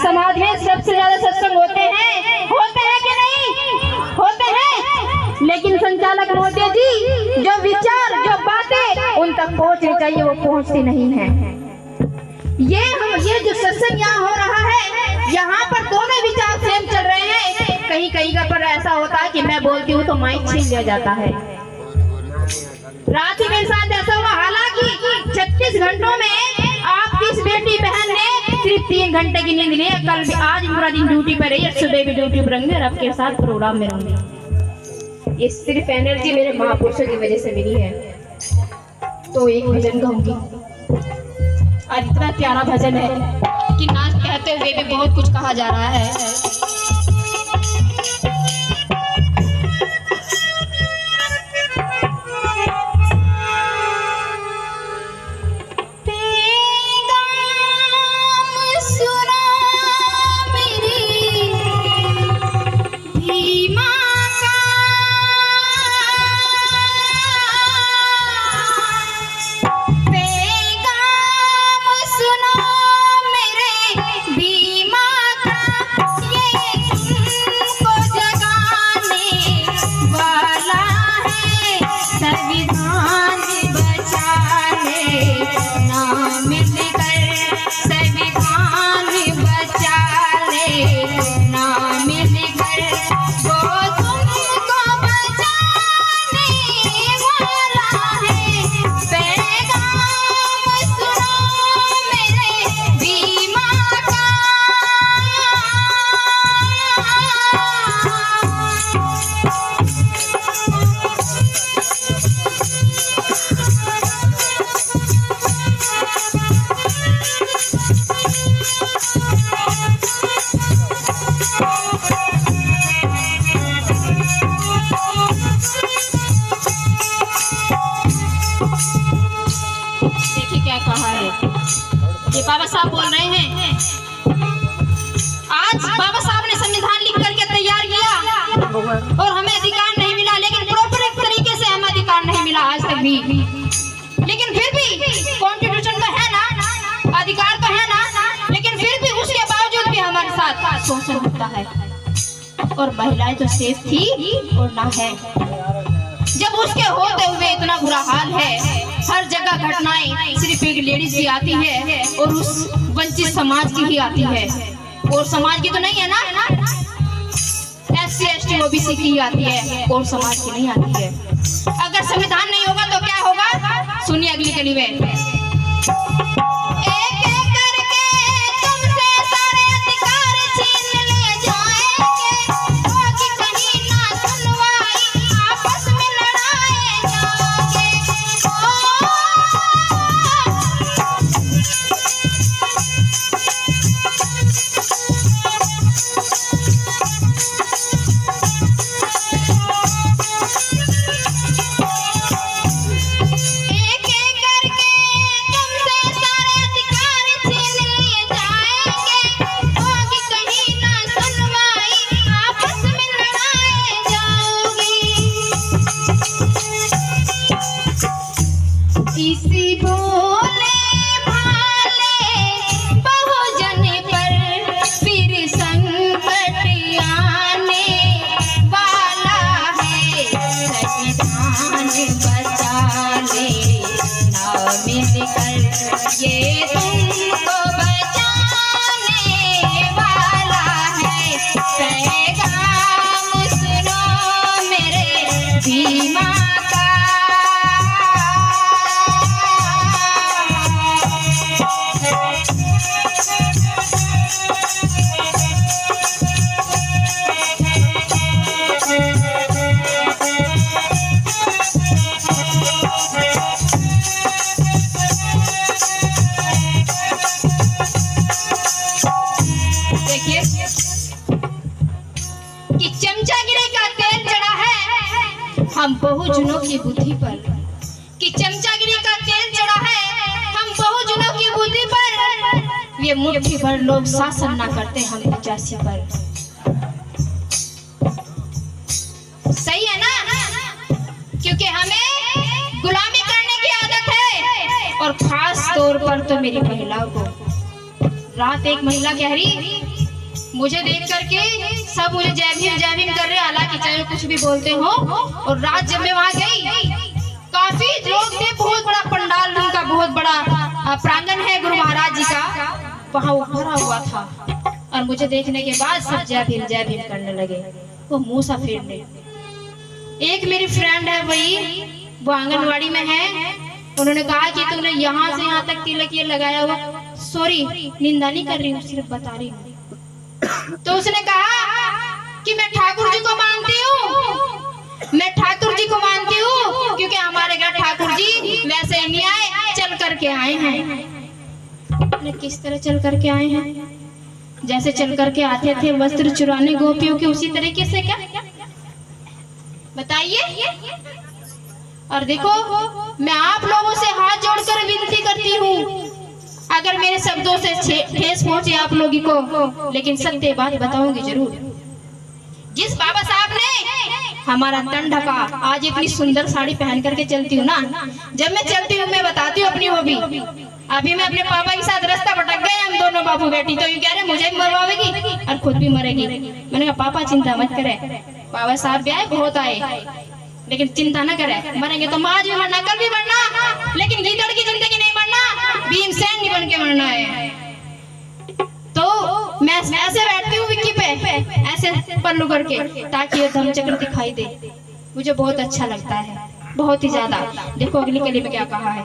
समाज में सबसे ज्यादा सत्संग होते हैं कि नहीं? होते हैं। लेकिन संचालक महोदय जी, जो विचार, जो बातें उन तक पहुंचनी चाहिए वो पहुंचती नहीं है। ये जो सत्संग यहाँ हो रहा है, यहाँ पर दोनों विचार सेम चल रहे हैं। कहीं कहीं का पर ऐसा होता है कि मैं बोलती हूँ तो माइक छीन लिया जाता है। रात ही मेरे साथ ऐसा हुआ। हालांकि 36 घंटों में आपकी इस बेटी बहन ने सिर्फ 3 घंटे की नींद ली है। कल भी, आज पूरा दिन ड्यूटी पर रही है, सुबह भी ड्यूटी पर रहेंगे और आपके साथ प्रोग्राम में रहूंगी। ये सिर्फ एनर्जी मेरे महापुरुषों की वजह से मिली है। तो एक भजन गाऊंगी, और इतना प्यारा भजन है कि ना कहते हुए भी बहुत कुछ कहा जा रहा है। ये बाबा साहब बोल रहे हैं, आज बाबा साहब ने संविधान लिख करके तैयार किया और हमें अधिकार नहीं मिला, लेकिन प्रॉपर एक तरीके से हमें अधिकार नहीं मिला आज तक भी। लेकिन फिर भी कॉन्स्टिट्यूशन तो है ना, अधिकार तो है ना, लेकिन फिर भी उसके बावजूद भी हमारे साथ शोषण होता है। और महिलाएं तो सेफ थी और ना है। जब उसके होते हुए इतना बुरा हाल है, हर जगह घटनाएं सिर्फ एक लेडीज की आती है और उस वंचित समाज की ही आती है, और समाज की तो नहीं है ना, SC ST OBC की ही आती है और समाज की नहीं आती है। अगर संविधान नहीं होगा तो क्या होगा, सुनिए अगली कड़ी में। इसी भोले भाले बहुजन पर फिर संकट आने वाला है। संविधान बचा ले ना मिलकर ये तुमको बचाने वाला है। पैगाम सुनो मेरे भीमा का। कि चमचागिरी का तेल चढ़ा है हम बहुजनों की बुद्धि पर, कि चमचागिरी का तेल चढ़ा है हम बहुजनों की बुद्धि पर। ये मुट्ठी भर लोग शासन ना करते हम 85 पर। सही है ना, क्योंकि हमें गुलामी करने की आदत है, और खास तौर पर तो मेरी महिलाओं को रात एक महिला कह रही, मुझे देख करके सब मुझे जय भीम कर रहे, हालांकि चाहे कुछ भी बोलते हो। और रात जब मैं वहां गई, काफी लोग थे, बहुत बड़ा पंडाल उनका, बहुत बड़ा प्रांगण है गुरु महाराज जी का, वहां भरा हुआ था। और मुझे देखने के बाद सब जय भीम करने लगे, वो मुंह सा फेरने। एक मेरी फ्रेंड है, वही वो आंगनवाड़ी में है, उन्होंने कहा कि तुमने यहाँ से यहाँ तक तिलक ये लगाया हुआ, सॉरी निंदा नहीं कर रही हूँ, सिर्फ बता रही हूँ। तो उसने कहा कि मैं ठाकुर जी को मानती हूँ, मैं ठाकुर जी को मानती हूँ, क्योंकि हमारे घर ठाकुर जी वैसे ही नहीं आए, चल करके आए हैं। किस तरह चल करके आए हैं? जैसे चल करके आते थे वस्त्र चुराने गोपियों के, उसी तरीके से क्या बताइए। और देखो, मैं आप लोगों से हाथ जोड़कर विनती करती हूँ, अगर मेरे शब्दों से ठेस पहुंचे आप लोगों को, लेकिन सत्य बात बताऊंगी जरूर। जिस बाबा साहब ने हमारा तन ढका, आज इतनी सुंदर साड़ी पहन करके चलती हूँ ना, जब मैं चलती हूँ मैं बताती हूँ अपनी हॉबी। अभी मैं अपने पापा के साथ रास्ता भटक गए, हम दोनों बाबू बेटी, तो ये कह रहे मुझे भी मरवाएगी और खुद भी मरेगी। मैंने कहा पापा चिंता मत करे, बाबा साहब भी आए, बहुत आए, लेकिन चिंता न करे, मरेंगे तो आज भी मरना, कल भी मरना, लेकिन गीदड़ की जिंदगी नहीं मरना, भीमसेन नहीं बन के मरना है। तो मैं ऐसे बैठती हूँ विक्की पे, ऐसे पल्लू करके, ताकि ये धर्मचक्र दिखाई दे, मुझे बहुत अच्छा लगता है, बहुत ही ज्यादा। देखो अगली कली में क्या कहा है।